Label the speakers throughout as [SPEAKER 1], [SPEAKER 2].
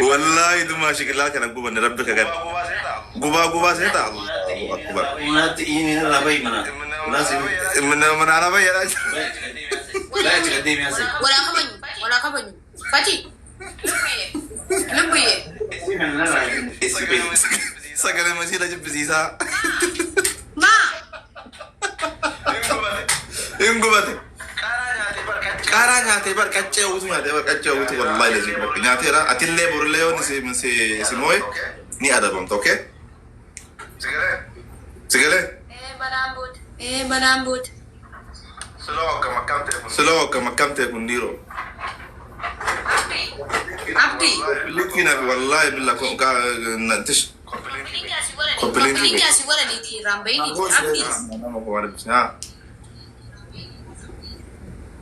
[SPEAKER 1] والله ده ما شكل لكن أقول أن ربك قد قبا سيتا الله أكبر
[SPEAKER 2] ما تيجي لا بي منا لازم
[SPEAKER 1] من أنا بيا
[SPEAKER 2] لا تقدم يا سيد
[SPEAKER 3] ولا كبني فاتي لبيه
[SPEAKER 1] سكر المسيرة جب زيزا
[SPEAKER 3] ما
[SPEAKER 1] ينقبتك Kara nyate bar kacce wutu nyate bar kacce wutu wallahi lazim nyate ra atille borle on si moy ni adabam to okay sigale
[SPEAKER 3] manambut
[SPEAKER 1] selo kama kamte kundiro
[SPEAKER 3] abdi
[SPEAKER 1] likina wallahi billah ko ka nantish
[SPEAKER 3] kompelingi asi wala ni di rambaini abdi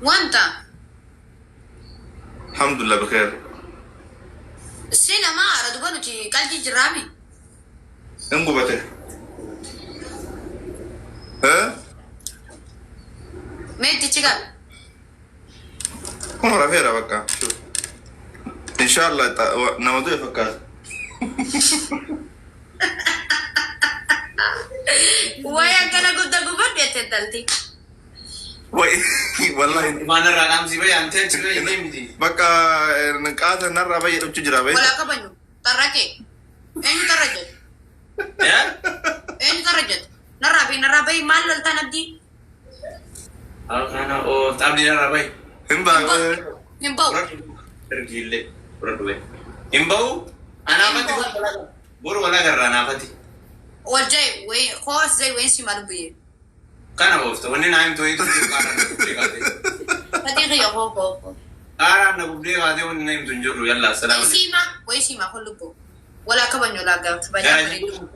[SPEAKER 3] وانت
[SPEAKER 1] الحمد لله بخير
[SPEAKER 3] السينما ما أرادوا بنوتي قلتي جرامي
[SPEAKER 1] انقبته ها
[SPEAKER 3] ميتي تشيغال
[SPEAKER 1] كم رافيرا بقى شوف ان شاء الله نمضي فكر
[SPEAKER 3] ويا كنا قلت قبل بيتدلتي
[SPEAKER 1] وي والله
[SPEAKER 2] ما نرى نام زي بيا أنت تقول إيه مدي
[SPEAKER 1] بقى نقاط نرى بيا تجرا بيا
[SPEAKER 3] ولا كبنو تركي إني ترجت
[SPEAKER 2] يا
[SPEAKER 3] إني ترجت نرى بي مال التنبدي
[SPEAKER 2] أنا أو تابلي نرى بي
[SPEAKER 3] ينبو
[SPEAKER 2] رجيلة بردوه ينبو أنا فتي بور ولا غير أنا فتي
[SPEAKER 3] والجاي وين خاص زي وين سيمالو بيه
[SPEAKER 2] كان وقفته وني نايم توي
[SPEAKER 3] فتيغي يا هو
[SPEAKER 2] أنا نبودي هذا وني نايم تنجرو يلا سلام
[SPEAKER 3] ويسيما كلكو ولا كبنو لا كبنو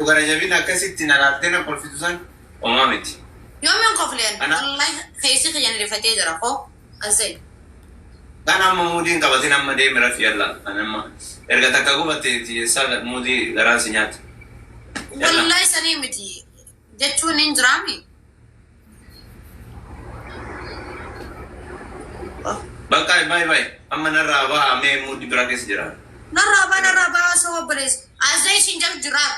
[SPEAKER 2] وقرا جبينا كسيتنا لاتنا بروفيسور ومامتي
[SPEAKER 3] يوم قفلين والله خيسي خيان رفتي جراكو ازاي
[SPEAKER 2] أنا مودين كبتنا مدي مرافي يلا أنا ما إرجع تكاكو بتي سال مودي غراسي نيات
[SPEAKER 3] والله سليمتي جتون إنجرامي
[SPEAKER 2] بقى باي باي أما نرى با أمي مودي براكس جرا
[SPEAKER 3] نرى سو بريس ازاي سينجم جرار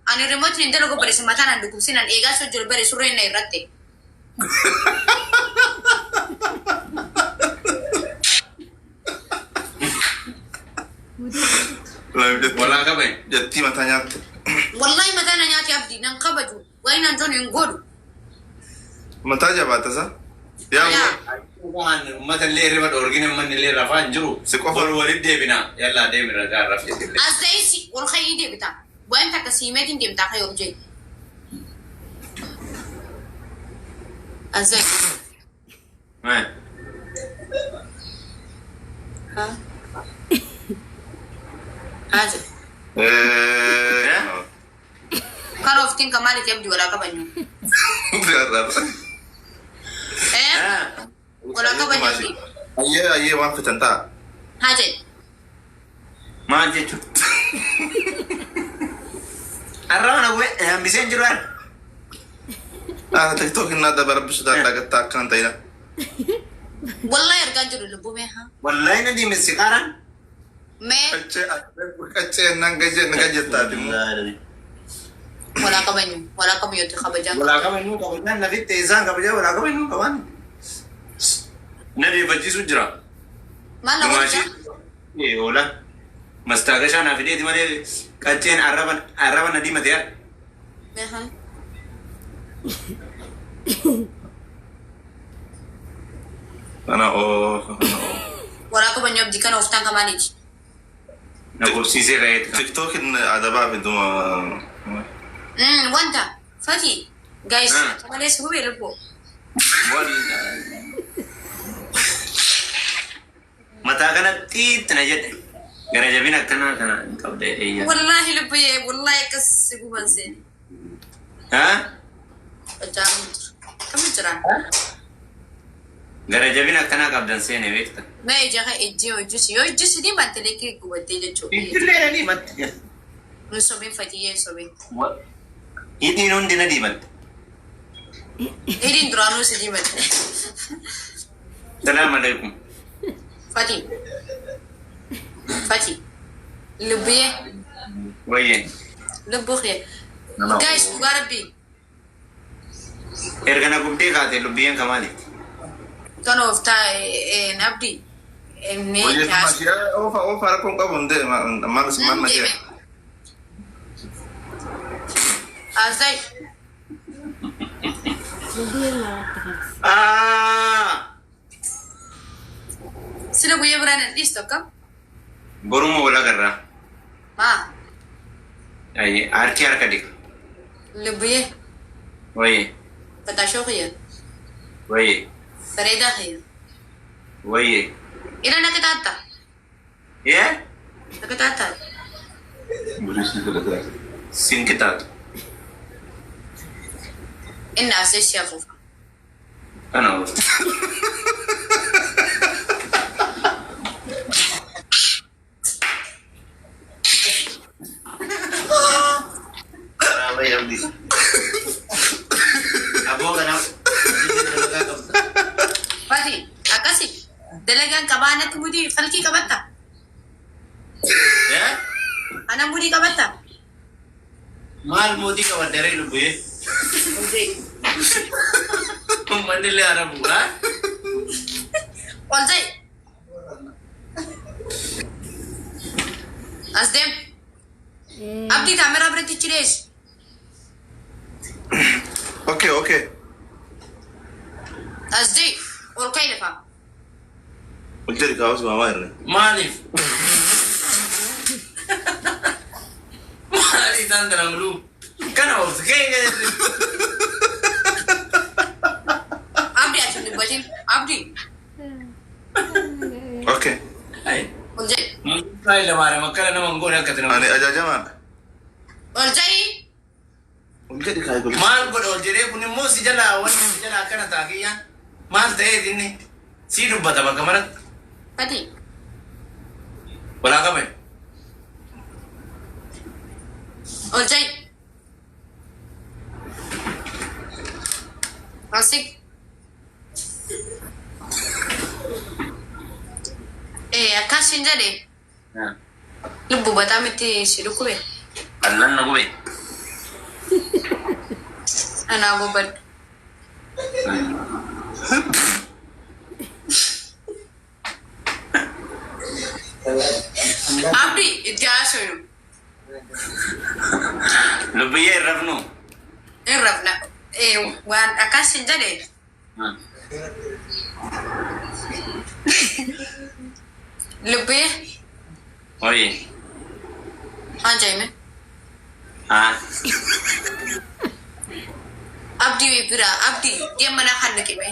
[SPEAKER 3] أنا ريموت نندلو بريس ماتنا ندكم سينان إيجا سو جل بريس روين نيرتي
[SPEAKER 2] ولا كبين
[SPEAKER 1] جتي ما تانيات
[SPEAKER 3] والله ماتنا نياتي أبدي ننقبضوا وين نجون ينقولوا
[SPEAKER 1] متى جابت هذا يا
[SPEAKER 2] وان مثلا ليه ريموت أورجين من اللي رفعن جرو سكوفر ولد ده بنا يلا ده من رجال رفيع
[SPEAKER 3] ازاي سي والخيي دي بتاع وين تكسيمات دي بتاع خيو جاي ازاي
[SPEAKER 2] ما
[SPEAKER 3] ها هذا كانوا فتين كمالك يبدي ولا كبنيو ولا كبنيو دي
[SPEAKER 1] أيه ما في تنتا
[SPEAKER 3] هذا
[SPEAKER 2] ما جيتو أرانا وين هم بيسين جروان
[SPEAKER 1] تيك توك إن هذا بربش ده تاك كان تينا
[SPEAKER 3] والله يرجع جرو لبومي ها
[SPEAKER 2] والله ندي مسكارا
[SPEAKER 3] ما
[SPEAKER 1] كacce nangajet tadi
[SPEAKER 3] ولا كبنيو تخبجان
[SPEAKER 2] ولا كمان كمان نبي تيزان كبجا ولا كمان ندي بجي سجرا
[SPEAKER 3] ما
[SPEAKER 2] ماشي
[SPEAKER 3] نقول
[SPEAKER 2] إيه ولا مستعجل أنا في دي مالي كاتين عربا ندي متيار
[SPEAKER 3] ها
[SPEAKER 1] أنا
[SPEAKER 3] ولا كبنيو بدي كانوا فتان كماليش
[SPEAKER 2] نقول سيسي غايت
[SPEAKER 1] تيك توك إن هذا بقى بدون
[SPEAKER 3] وانت فاتي جايز ماليش هو يلبو
[SPEAKER 2] متى كانت تنجد غير جبينك كنا قبل إيه
[SPEAKER 3] والله لبي والله كسبوا منزل
[SPEAKER 2] ها
[SPEAKER 3] كم جرا
[SPEAKER 2] غير جبينك كنا قبل سنة وقت
[SPEAKER 3] ما يجي إجيو جوسي دي ما تلاقي قوتي جتشو
[SPEAKER 2] إيه لي مت
[SPEAKER 3] نسوبين فاتي نسوبين
[SPEAKER 2] إدي نون دينا دي مت
[SPEAKER 3] إيرين درانو سدي مت
[SPEAKER 2] السلام عليكم
[SPEAKER 3] فاتي Fati. Lubuye.
[SPEAKER 2] Wayye.
[SPEAKER 3] Lubuye.
[SPEAKER 1] Nama.
[SPEAKER 3] Guys, Ugarabi.
[SPEAKER 2] Ergana gubdee kaate lubbiyen kamali.
[SPEAKER 3] Kan of ta nabdi. Me
[SPEAKER 1] Oye,
[SPEAKER 3] kas.
[SPEAKER 1] masih ofa rakon kabunde, malas mana dia.
[SPEAKER 3] Azai. Sila buye berana listo kam?
[SPEAKER 2] Borumo wala garra.
[SPEAKER 3] Ma.
[SPEAKER 2] Ay arki arkadik.
[SPEAKER 3] Lubuye.
[SPEAKER 2] Wayye.
[SPEAKER 3] Patasho khiya.
[SPEAKER 2] Wayye.
[SPEAKER 3] Fareda khiya.
[SPEAKER 2] Wayye.
[SPEAKER 3] Ila nakitata.
[SPEAKER 2] Yeah?
[SPEAKER 3] Nakitata.
[SPEAKER 2] Sinkitat.
[SPEAKER 3] Inna asay shafu.
[SPEAKER 2] Ano? Ramai abdi. Abo kana.
[SPEAKER 3] Fati, akasi. Dalagang kabanat mudi falki kabata.
[SPEAKER 2] Ya?
[SPEAKER 3] Ana mudi kabata.
[SPEAKER 2] Mal modi ka wadare lubuye.
[SPEAKER 3] Mudi.
[SPEAKER 2] Mandile arabu ha?
[SPEAKER 3] Olzai. Asdem. Abdi kamera berarti cires.
[SPEAKER 1] Oke.
[SPEAKER 3] Asdi. Ol kaifa.
[SPEAKER 1] Jadi kau semua mana?
[SPEAKER 2] Malif. Mali tandra mulu. Kana waktu kayak
[SPEAKER 3] Abdi aja dibuatin. Abdi.
[SPEAKER 1] Oke.
[SPEAKER 2] Ay.
[SPEAKER 3] Olzai.
[SPEAKER 2] Mulai lemari makanya nama nggoda katanya.
[SPEAKER 1] Ane aja mana?
[SPEAKER 3] Olzai.
[SPEAKER 1] Jadi kau itu.
[SPEAKER 2] Mal god oljere punya mosi jala wan jala kana taki ya. Mal teh ini. Si rubata bakamarat.
[SPEAKER 3] Fati.
[SPEAKER 2] Wala ka ba?
[SPEAKER 3] Olzai. Asik. Akasin jadi.
[SPEAKER 2] Ya.
[SPEAKER 3] Lubu batamiti sidukube.
[SPEAKER 2] Allan na gobe.
[SPEAKER 3] Ana bubad. Abdi, itiaso yun.
[SPEAKER 2] Lubiye rafnu.
[SPEAKER 3] Rafna. Wan akasin jadi. Lubu
[SPEAKER 2] Oye.
[SPEAKER 3] anjay me.
[SPEAKER 2] Ah.
[SPEAKER 3] Abdi wipira. Abdi dia mana handu kime.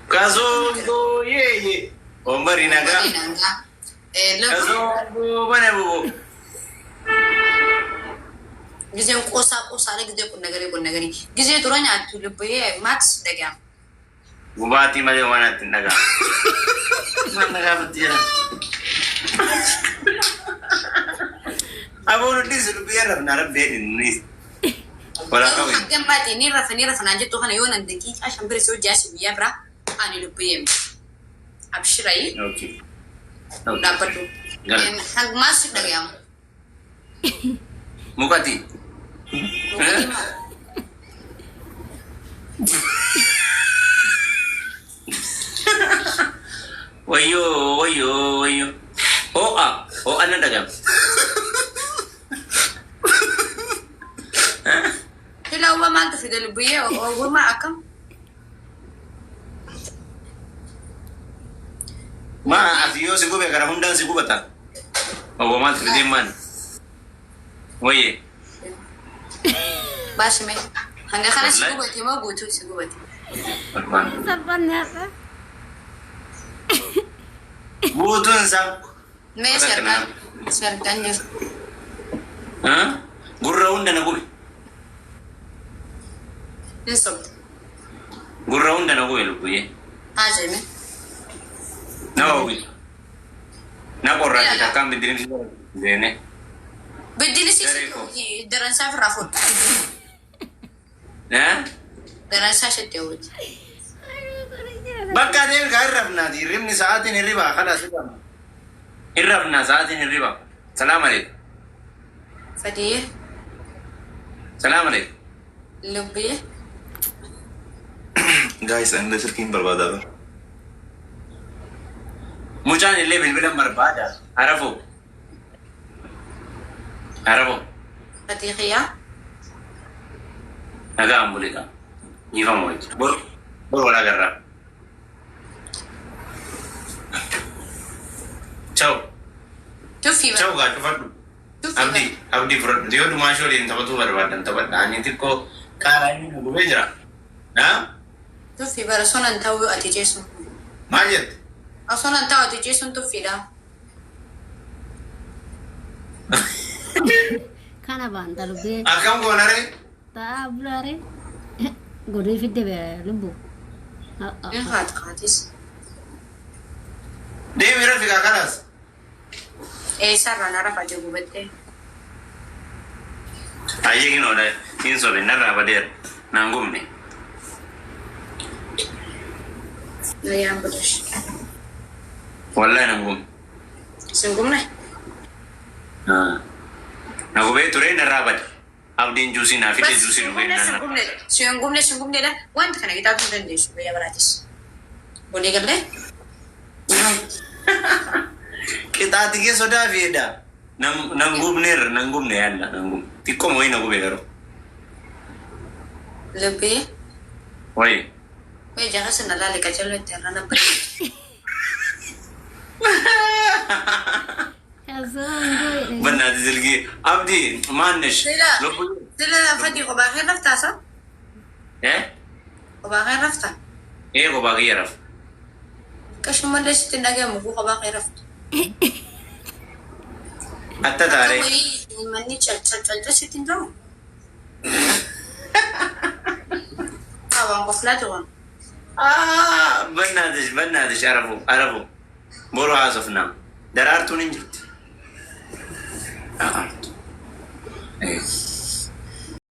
[SPEAKER 2] Kaso do ye. Omari naga.
[SPEAKER 3] Lubu.
[SPEAKER 2] Kaso mana bu?
[SPEAKER 3] Gize kosa le gize pun nagari. Gize turanya tu lubu ye mats dagam.
[SPEAKER 2] Bubati male wana tinaga. Mana ga betia. Abo nulis lubiye rafna rabbe ni. Wala ka ba?
[SPEAKER 3] Hagam mati ni rafa nanje to hana yonan daki asham bere so jasi biya bra ani lubu ye. Abshirai.
[SPEAKER 2] Okay.
[SPEAKER 3] Dapat tu.
[SPEAKER 2] Galit.
[SPEAKER 3] Hang masuk dagam.
[SPEAKER 2] Mukati. Wayo. Oh ano dagam?
[SPEAKER 3] Hila uwa man tu fidel buye o gurma akam.
[SPEAKER 2] Ma afiyo sigo be kara hundan sigo bata. Oh ma tride man. Waye.
[SPEAKER 3] Bashi me. Hanga kana sigubati ma gutu sigubati.
[SPEAKER 4] Sabannya apa?
[SPEAKER 2] Butun sak.
[SPEAKER 3] Me serkan je.
[SPEAKER 2] Ha? Gurra hundan aku.
[SPEAKER 3] Insop.
[SPEAKER 2] Gurra hundan aku lu ye.
[SPEAKER 3] Aje me.
[SPEAKER 2] Nawawi. Na korra kita kam bidin dene.
[SPEAKER 3] Bedili si daran sa frafut.
[SPEAKER 2] Ya?
[SPEAKER 3] Daran sa shetewut.
[SPEAKER 2] Bakka de garrab na di rimni saatin riba khalas. Hirrabna sa'atiin hirriba. Salaam alaikum.
[SPEAKER 3] Fadii.
[SPEAKER 2] Salaam alaikum.
[SPEAKER 3] Lubbii.
[SPEAKER 1] Guys, anda sirkiin barbaada.
[SPEAKER 2] Mucaan illee bilbilan barbaada. Arafo.
[SPEAKER 3] Fadii qiyyaa.
[SPEAKER 2] Nagaa ambulika. Nyifamu wajji. Bor wal agarra. Ciao.
[SPEAKER 3] Tuffii
[SPEAKER 2] Ciao gaa cufadhu. Abdii fudhadhu. Yoo dhumaashoo waliin taphatu barbaadan taphadha. Ani xiqqoo qaaraa inni nu gubee jira.
[SPEAKER 3] Tuffii bara sonan ta'uu ati jeesun.
[SPEAKER 2] Maal jette?
[SPEAKER 3] Sonan ta'uu ati jeesun tuffiidha.
[SPEAKER 4] Kana banta lubbe.
[SPEAKER 2] Akkam goonare?
[SPEAKER 4] Ta bulare. Gori fidde be lubbu.
[SPEAKER 3] In haatis.
[SPEAKER 2] Deemi rafika kalas.
[SPEAKER 3] Sarraan arafa je gubattee.
[SPEAKER 2] Ayyee oda hin sobe narraa badeera. Naan gumne.
[SPEAKER 3] Nayaan budash.
[SPEAKER 2] Wallahi naan gumne.
[SPEAKER 3] Sin gumne?
[SPEAKER 2] Na gubee ture narraa bade. Abdiin juusii naa fide juusii dhugee naan.
[SPEAKER 3] Sin gumne dha. Wanta kana kitaabuu dandeessu biyya baraatis. Walii gallee?
[SPEAKER 2] Qixaati kee sodaa fiedha. Nan gubne yaalla nan gubne. Xiqqoo mooyi na gubee garuu.
[SPEAKER 3] Lubbii.
[SPEAKER 2] Wayi.
[SPEAKER 3] Wayi jaha sana laale qacello itti irra nabbare.
[SPEAKER 4] Kasongo.
[SPEAKER 2] Bannaati zilgii. Abdii maannesh.
[SPEAKER 3] Sila fadii kophaa kee raftaa sa? Kophaa kee raftaa?
[SPEAKER 2] Kophaa kiyya raf.
[SPEAKER 3] Kashumallee sitti dhagahamu kuu kophaa kee raftu.
[SPEAKER 2] Atta taaree.
[SPEAKER 3] Manni calcal sitti hin ta'u. Waan qoflaatu waan.
[SPEAKER 2] Bannaatish arafu. Boroo haasofnaa. Daraartuun hin jirti.